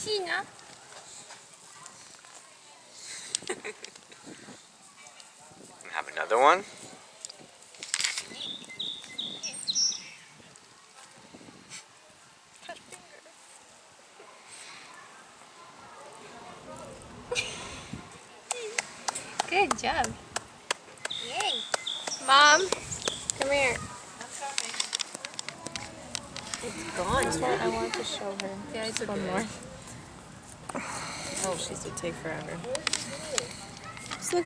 Sheena. Have another one. Good job. Yay. Mom, come here. It's gone. This one I want to show her. Yeah, it's one more. Oh, she's to take forever.